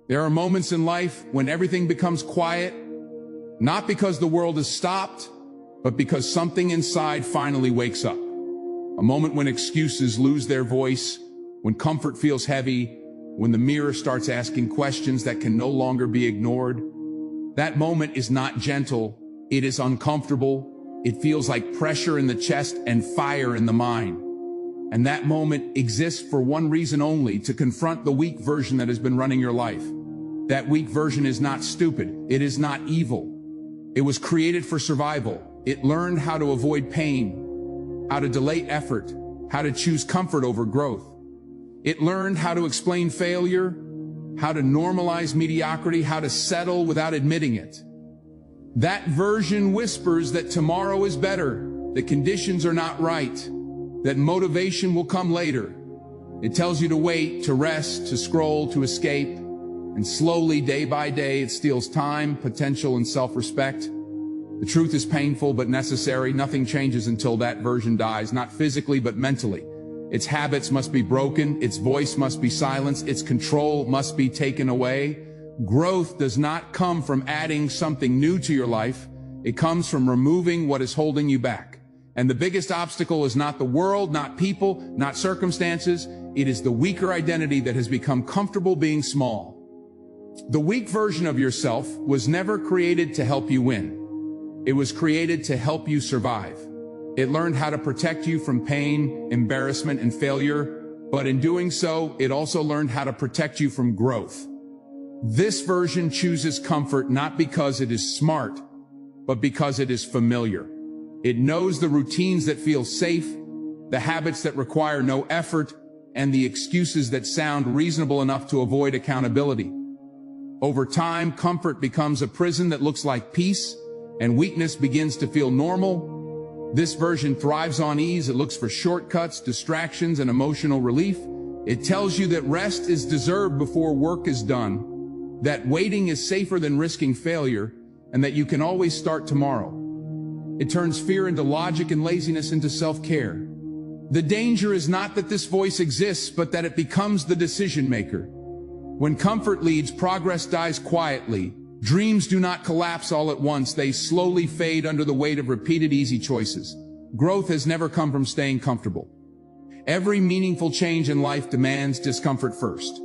There are moments in life when everything becomes quiet, not because the world has stopped, but because something inside finally wakes up. A moment when excuses lose their voice, when comfort feels heavy, when the mirror starts asking questions that can no longer be ignored. That moment is not gentle, it is uncomfortable. It feels like pressure in the chest and fire in the mind. And that moment exists for one reason only: to confront the weak version that has been running your life. That weak version is not stupid, it is not evil. It was created for survival. It learned how to avoid pain, how to delay effort, how to choose comfort over growth. It learned how to explain failure, how to normalize mediocrity, how to settle without admitting it. That version whispers that tomorrow is better, that conditions are not right, that motivation will come later. It tells you to wait, to rest, to scroll, to escape. And slowly, day by day, it steals time, potential, and self-respect. The truth is painful but necessary. Nothing changes until that version dies, not physically but mentally. Its habits must be broken, its voice must be silenced, its control must be taken away. Growth does not come from adding something new to your life. It comes from removing what is holding you back. And the biggest obstacle is not the world, not people, not circumstances. It is the weaker identity that has become comfortable being small. The weak version of yourself was never created to help you win. It was created to help you survive. It learned how to protect you from pain, embarrassment, and failure, but in doing so, it also learned how to protect you from growth. This version chooses comfort not because it is smart, but because it is familiar. It knows the routines that feel safe, the habits that require no effort, and the excuses that sound reasonable enough to avoid accountability. Over time, comfort becomes a prison that looks like peace, and weakness begins to feel normal. This version thrives on ease. It looks for shortcuts, distractions, and emotional relief. It tells you that rest is deserved before work is done, that waiting is safer than risking failure, and that you can always start tomorrow. It turns fear into logic and laziness into self-care. The danger is not that this voice exists, but that it becomes the decision maker. When comfort leads, progress dies quietly. Dreams do not collapse all at once. They slowly fade under the weight of repeated easy choices. Growth has never come from staying comfortable. Every meaningful change in life demands discomfort first.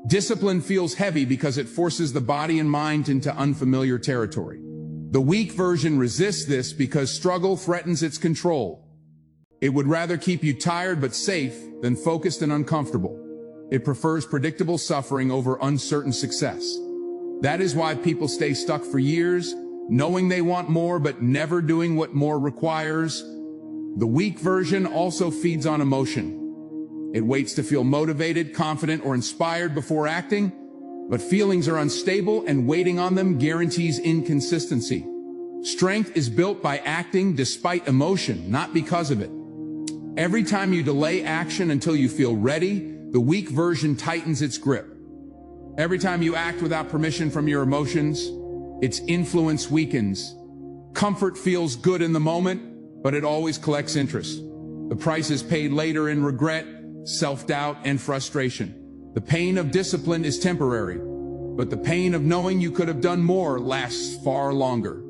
Discipline feels heavy because it forces the body and mind into unfamiliar territory. The weak version resists this because struggle threatens its control. It would rather keep you tired but safe than focused and uncomfortable. It prefers predictable suffering over uncertain success. That is why people stay stuck for years, knowing they want more but never doing what more requires. The weak version also feeds on emotion. It waits to feel motivated, confident, or inspired before acting, but feelings are unstable and waiting on them guarantees inconsistency. Strength is built by acting despite emotion, not because of it. Every time you delay action until you feel ready, the weak version tightens its grip. Every time you act without permission from your emotions, its influence weakens. Comfort feels good in the moment, but it always collects interest. The price is paid later in regret, self-doubt, and frustration. The pain of discipline is temporary, but the pain of knowing you could have done more lasts far longer.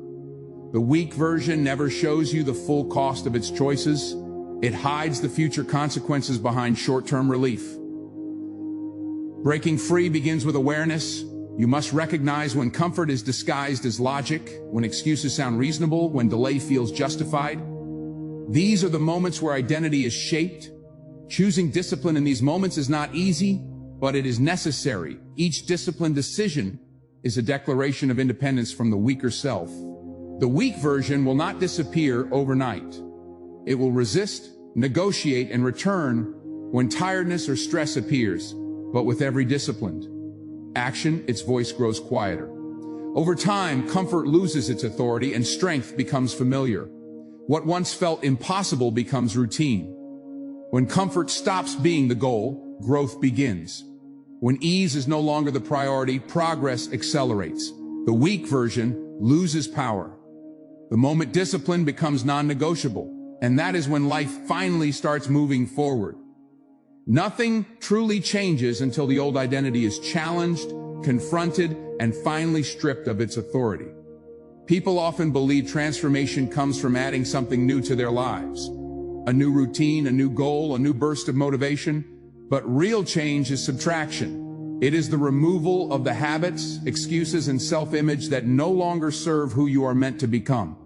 The weak version never shows you the full cost of its choices. It hides the future consequences behind short-term relief. Breaking free begins with awareness. You must recognize when comfort is disguised as logic, when excuses sound reasonable, when delay feels justified. These are the moments where identity is shaped. Choosing discipline in these moments is not easy, but it is necessary. Each disciplined decision is a declaration of independence from the weaker self. The weak version will not disappear overnight. It will resist, negotiate, and return when tiredness or stress appears. But with every disciplined action, its voice grows quieter. Over time, comfort loses its authority and strength becomes familiar. What once felt impossible becomes routine. When comfort stops being the goal, growth begins. When ease is no longer the priority, progress accelerates. The weak version loses power. The moment discipline becomes non-negotiable, and that is when life finally starts moving forward. Nothing truly changes until the old identity is challenged, confronted, and finally stripped of its authority. People often believe transformation comes from adding something new to their lives. A new routine, a new goal, a new burst of motivation. But real change is subtraction. It is the removal of the habits, excuses, and self-image that no longer serve who you are meant to become.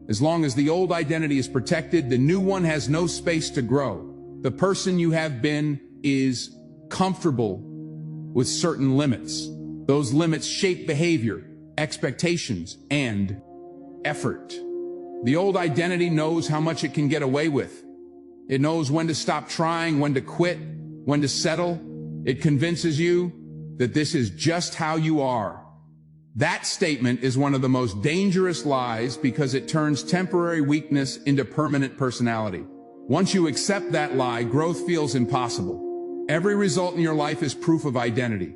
As long as the old identity is protected, the new one has no space to grow. The person you have been is comfortable with certain limits. Those limits shape behavior, expectations, and effort. The old identity knows how much it can get away with. It knows when to stop trying, when to quit, when to settle. It convinces you that this is just how you are. That statement is one of the most dangerous lies because it turns temporary weakness into permanent personality. Once you accept that lie, growth feels impossible. Every result in your life is proof of identity.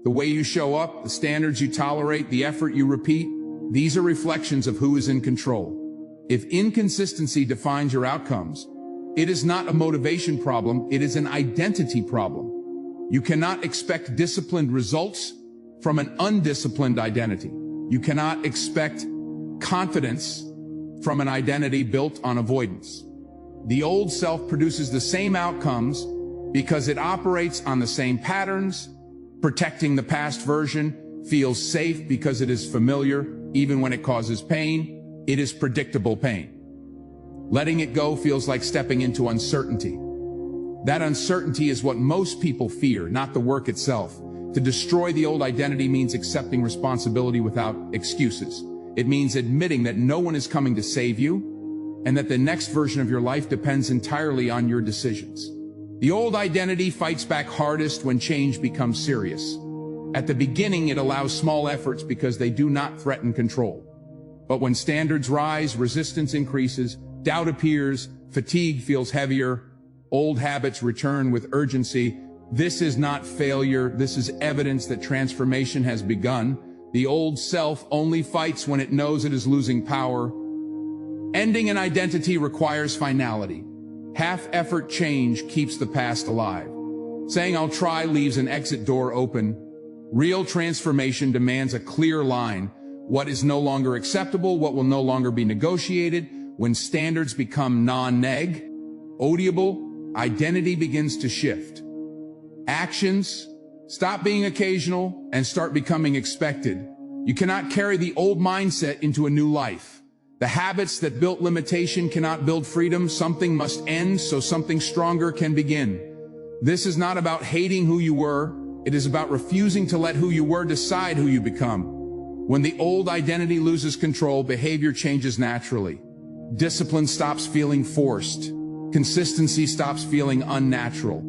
The way you show up, the standards you tolerate, the effort you repeat, these are reflections of who is in control. If inconsistency defines your outcomes, it is not a motivation problem, it is an identity problem. You cannot expect disciplined results from an undisciplined identity. You cannot expect confidence from an identity built on avoidance. The old self produces the same outcomes because it operates on the same patterns. Protecting the past version feels safe because it is familiar, even when it causes pain. It is predictable pain. Letting it go feels like stepping into uncertainty. That uncertainty is what most people fear, not the work itself. To destroy the old identity means accepting responsibility without excuses. It means admitting that no one is coming to save you, and that the next version of your life depends entirely on your decisions. The old identity fights back hardest when change becomes serious. At the beginning, it allows small efforts because they do not threaten control. But when standards rise, resistance increases, doubt appears, fatigue feels heavier, old habits return with urgency. This is not failure, this is evidence that transformation has begun. The old self only fights when it knows it is losing power. Ending an identity requires finality. Half-effort change keeps the past alive. Saying I'll try leaves an exit door open. Real transformation demands a clear line. What is no longer acceptable, what will no longer be negotiated. When standards become non-negotiable, identity begins to shift. Actions stop being occasional and start becoming expected. You cannot carry the old mindset into a new life. The habits that built limitation cannot build freedom. Something must end so something stronger can begin. This is not about hating who you were. It is about refusing to let who you were decide who you become. When the old identity loses control, behavior changes naturally. Discipline stops feeling forced. Consistency stops feeling unnatural.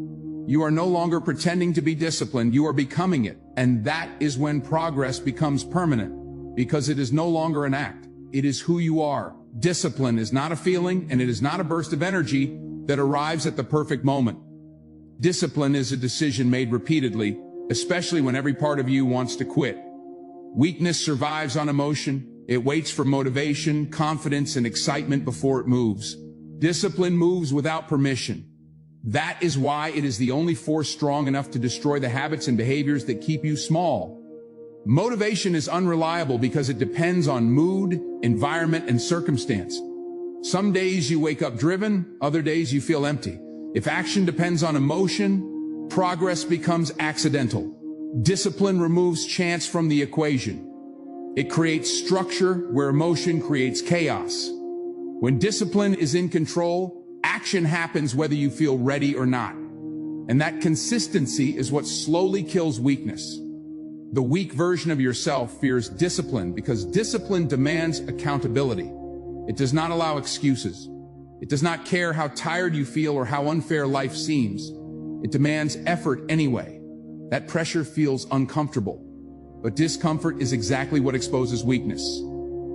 You are no longer pretending to be disciplined, you are becoming it. And that is when progress becomes permanent, because it is no longer an act. It is who you are. Discipline is not a feeling, and it is not a burst of energy that arrives at the perfect moment. Discipline is a decision made repeatedly, especially when every part of you wants to quit. Weakness survives on emotion. It waits for motivation, confidence, and excitement before it moves. Discipline moves without permission. That is why it is the only force strong enough to destroy the habits and behaviors that keep you small. Motivation is unreliable because it depends on mood, environment, and circumstance. Some days you wake up driven, other days you feel empty. If action depends on emotion, progress becomes accidental. Discipline removes chance from the equation. It creates structure where emotion creates chaos. When discipline is in control, action happens whether you feel ready or not. And that consistency is what slowly kills weakness. The weak version of yourself fears discipline because discipline demands accountability. It does not allow excuses. It does not care how tired you feel or how unfair life seems. It demands effort anyway. That pressure feels uncomfortable. But discomfort is exactly what exposes weakness.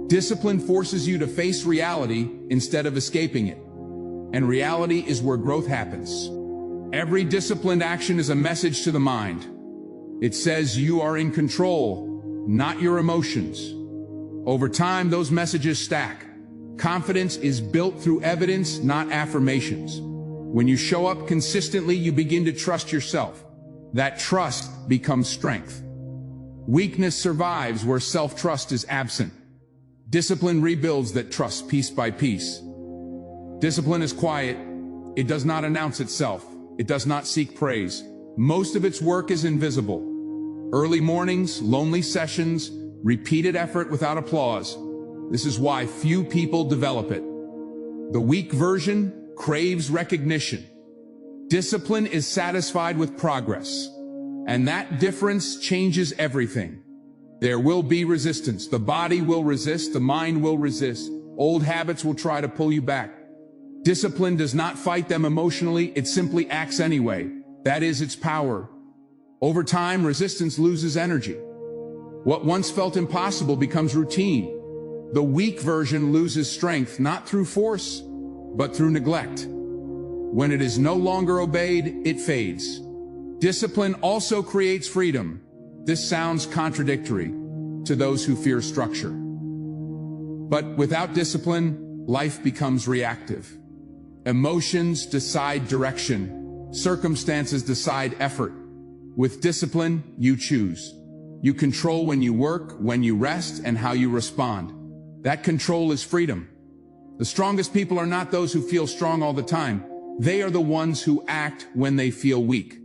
Discipline forces you to face reality instead of escaping it. And reality is where growth happens. Every disciplined action is a message to the mind. It says you are in control, not your emotions. Over time, those messages stack. Confidence is built through evidence, not affirmations. When you show up consistently, you begin to trust yourself. That trust becomes strength. Weakness survives where self-trust is absent. Discipline rebuilds that trust piece by piece. Discipline is quiet. It does not announce itself. It does not seek praise. Most of its work is invisible. Early mornings, lonely sessions, repeated effort without applause. This is why few people develop it. The weak version craves recognition. Discipline is satisfied with progress. And that difference changes everything. There will be resistance. The body will resist. The mind will resist. Old habits will try to pull you back. Discipline does not fight them emotionally. It simply acts anyway. That is its power. Over time, resistance loses energy. What once felt impossible becomes routine. The weak version loses strength not through force, but through neglect. When it is no longer obeyed, it fades. Discipline also creates freedom. This sounds contradictory to those who fear structure. But without discipline, life becomes reactive. Emotions decide direction. Circumstances decide effort. With discipline, you choose. You control when you work, when you rest, and how you respond. That control is freedom. The strongest people are not those who feel strong all the time. They are the ones who act when they feel weak.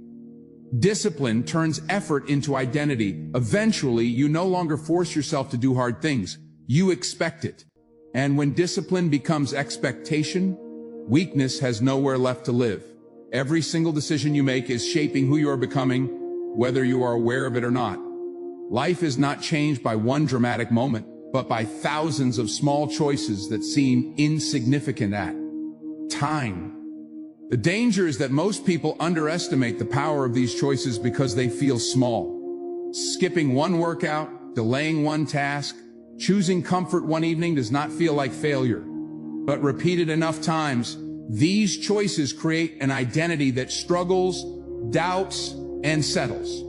Discipline turns effort into identity. Eventually, you no longer force yourself to do hard things. You expect it. And when discipline becomes expectation, weakness has nowhere left to live. Every single decision you make is shaping who you are becoming, whether you are aware of it or not. Life is not changed by one dramatic moment, but by thousands of small choices that seem insignificant at time. The danger is that most people underestimate the power of these choices because they feel small. Skipping one workout, delaying one task, choosing comfort one evening does not feel like failure. But repeated enough times, these choices create an identity that struggles, doubts, and settles.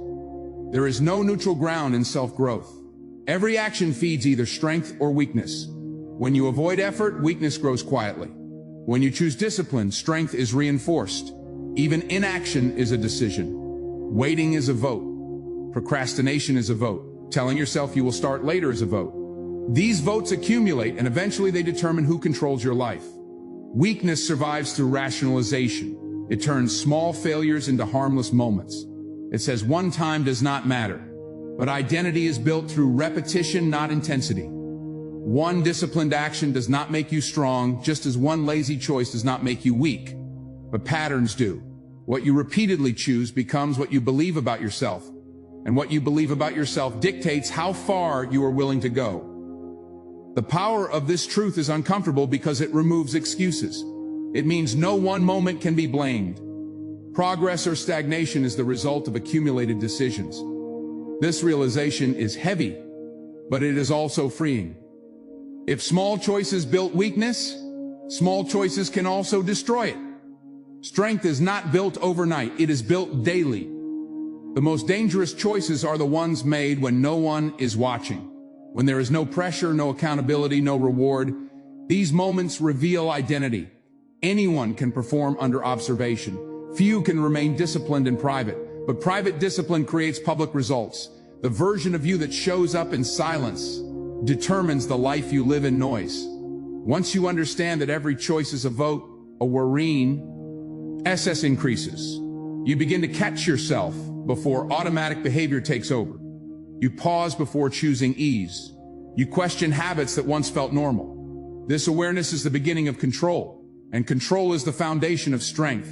There is no neutral ground in self-growth. Every action feeds either strength or weakness. When you avoid effort, weakness grows quietly. When you choose discipline, strength is reinforced. Even inaction is a decision. Waiting is a vote. Procrastination is a vote. Telling yourself you will start later is a vote. These votes accumulate, and eventually they determine who controls your life. Weakness survives through rationalization. It turns small failures into harmless moments. It says one time does not matter. But identity is built through repetition, not intensity. One disciplined action does not make you strong, just as one lazy choice does not make you weak. But patterns do. What you repeatedly choose becomes what you believe about yourself. And what you believe about yourself dictates how far you are willing to go. The power of this truth is uncomfortable because it removes excuses. It means no one moment can be blamed. Progress or stagnation is the result of accumulated decisions. This realization is heavy, but it is also freeing. If small choices built weakness, small choices can also destroy it. Strength is not built overnight, it is built daily. The most dangerous choices are the ones made when no one is watching. When there is no pressure, no accountability, no reward. These moments reveal identity. Anyone can perform under observation. Few can remain disciplined in private, but private discipline creates public results. The version of you that shows up in silence determines the life you live in noise. Once you understand that every choice is a vote, a Warren SS increases. You begin to catch yourself before automatic behavior takes over. You pause before choosing ease. You question habits that once felt normal. This awareness is the beginning of control, and control is the foundation of strength.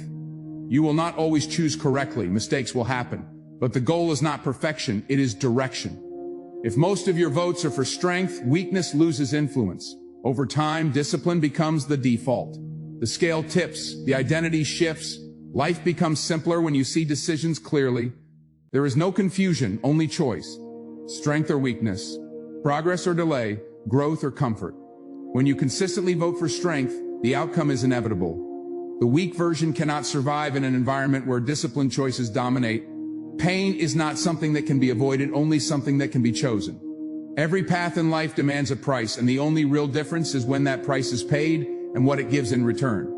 You will not always choose correctly, mistakes will happen, but the goal is not perfection, it is direction. If most of your votes are for strength, weakness loses influence. Over time, discipline becomes the default. The scale tips, the identity shifts, life becomes simpler when you see decisions clearly. There is no confusion, only choice. Strength or weakness, progress or delay, growth or comfort. When you consistently vote for strength, the outcome is inevitable. The weak version cannot survive in an environment where disciplined choices dominate. Pain is not something that can be avoided, only something that can be chosen. Every path in life demands a price, and the only real difference is when that price is paid and what it gives in return.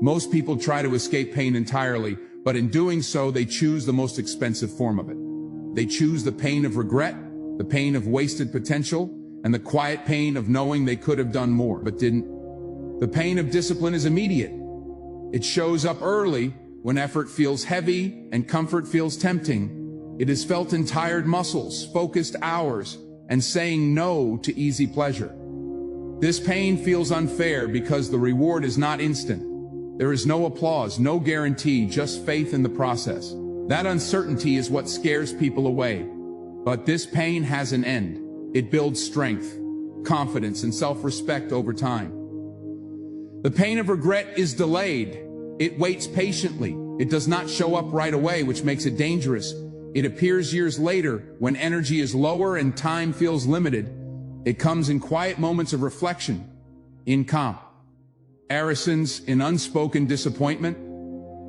Most people try to escape pain entirely, but in doing so, they choose the most expensive form of it. They choose the pain of regret, the pain of wasted potential, and the quiet pain of knowing they could have done more but didn't. The pain of discipline is immediate. It shows up early when effort feels heavy and comfort feels tempting. It is felt in tired muscles, focused hours, and saying no to easy pleasure. This pain feels unfair because the reward is not instant. There is no applause, no guarantee, just faith in the process. That uncertainty is what scares people away. But this pain has an end. It builds strength, confidence, and self-respect over time. The pain of regret is delayed. It waits patiently. It does not show up right away, which makes it dangerous. It appears years later when energy is lower and time feels limited. It comes in quiet moments of reflection, in comparisons, in unspoken disappointment.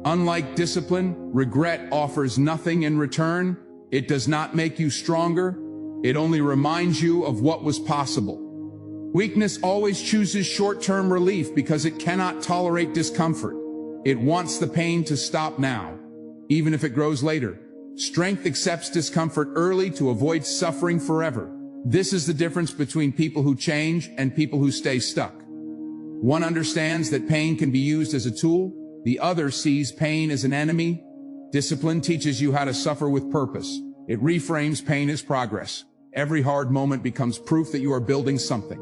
Unlike discipline, regret offers nothing in return. It does not make you stronger. It only reminds you of what was possible. Weakness always chooses short-term relief because it cannot tolerate discomfort. It wants the pain to stop now, even if it grows later. Strength accepts discomfort early to avoid suffering forever. This is the difference between people who change and people who stay stuck. One understands that pain can be used as a tool. The other sees pain as an enemy. Discipline teaches you how to suffer with purpose. It reframes pain as progress. Every hard moment becomes proof that you are building something.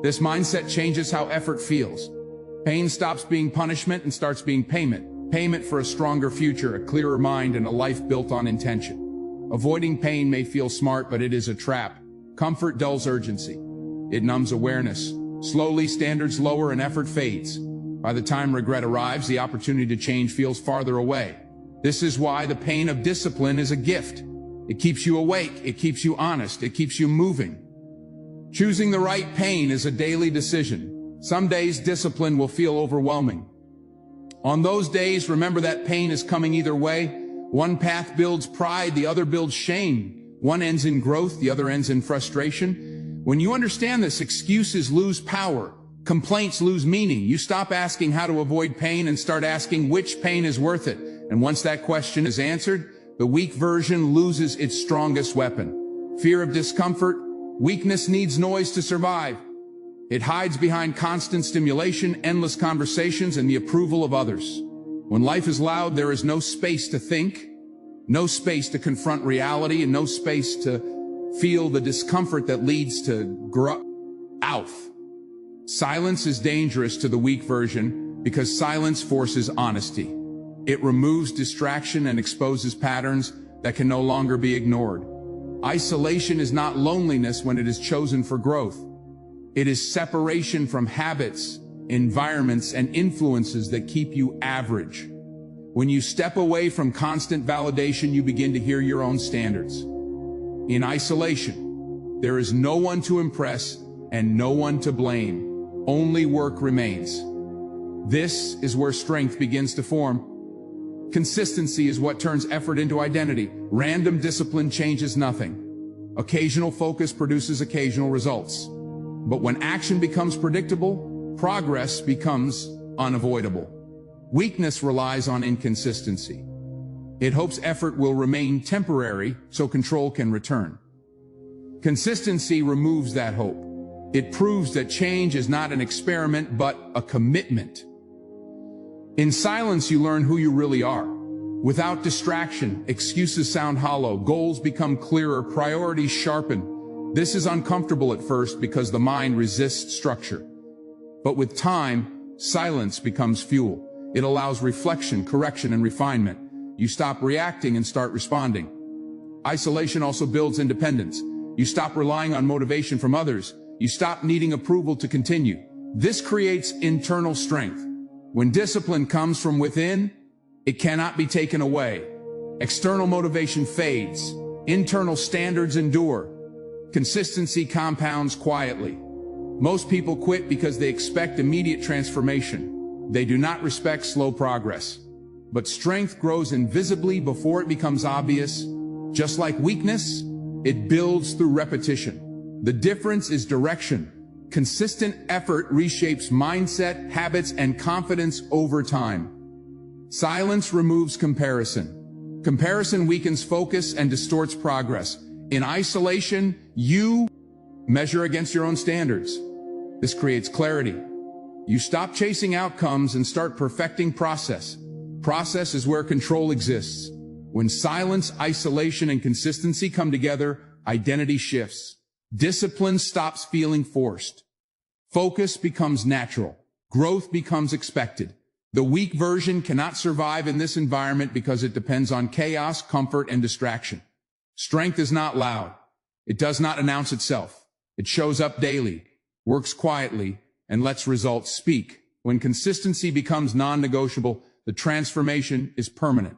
This mindset changes how effort feels. Pain stops being punishment and starts being payment. Payment for a stronger future, a clearer mind, and a life built on intention. Avoiding pain may feel smart, but it is a trap. Comfort dulls urgency. It numbs awareness. Slowly, standards lower and effort fades. By the time regret arrives, the opportunity to change feels farther away. This is why the pain of discipline is a gift. It keeps you awake, it keeps you honest, it keeps you moving. Choosing the right pain is a daily decision. Some days discipline will feel overwhelming. On those days, remember that pain is coming either way. One path builds pride, the other builds shame. One ends in growth, the other ends in frustration. When you understand this, excuses lose power. Complaints lose meaning. You stop asking how to avoid pain and start asking which pain is worth it. And once that question is answered, the weak version loses its strongest weapon. Fear of discomfort. Weakness needs noise to survive. It hides behind constant stimulation, endless conversations, and the approval of others. When life is loud, there is no space to think, no space to confront reality, and no space to feel the discomfort that leads to growth. Silence is dangerous to the weak version because silence forces honesty. It removes distraction and exposes patterns that can no longer be ignored. Isolation is not loneliness when it is chosen for growth. It is separation from habits, environments, and influences that keep you average. When you step away from constant validation, you begin to hear your own standards. In isolation, there is no one to impress and no one to blame. Only work remains. This is where strength begins to form. Consistency is what turns effort into identity. Random discipline changes nothing. Occasional focus produces occasional results. But when action becomes predictable, progress becomes unavoidable. Weakness relies on inconsistency. It hopes effort will remain temporary so control can return. Consistency removes that hope. It proves that change is not an experiment, but a commitment. In silence, you learn who you really are. Without distraction, excuses sound hollow, goals become clearer, priorities sharpen. This is uncomfortable at first because the mind resists structure. But with time, silence becomes fuel. It allows reflection, correction, and refinement. You stop reacting and start responding. Isolation also builds independence. You stop relying on motivation from others. You stop needing approval to continue. This creates internal strength. When discipline comes from within, it cannot be taken away. External motivation fades. Internal standards endure. Consistency compounds quietly. Most people quit because they expect immediate transformation. They do not respect slow progress. But strength grows invisibly before it becomes obvious. Just like weakness, it builds through repetition. The difference is direction. Consistent effort reshapes mindset, habits, and confidence over time. Silence removes comparison. Comparison weakens focus and distorts progress. In isolation, you measure against your own standards. This creates clarity. You stop chasing outcomes and start perfecting process. Process is where control exists. When silence, isolation, and consistency come together, identity shifts. Discipline stops feeling forced. Focus becomes natural. Growth becomes expected. The weak version cannot survive in this environment because it depends on chaos, comfort, and distraction. Strength is not loud. It does not announce itself. It shows up daily, works quietly, and lets results speak. When consistency becomes non-negotiable, the transformation is permanent.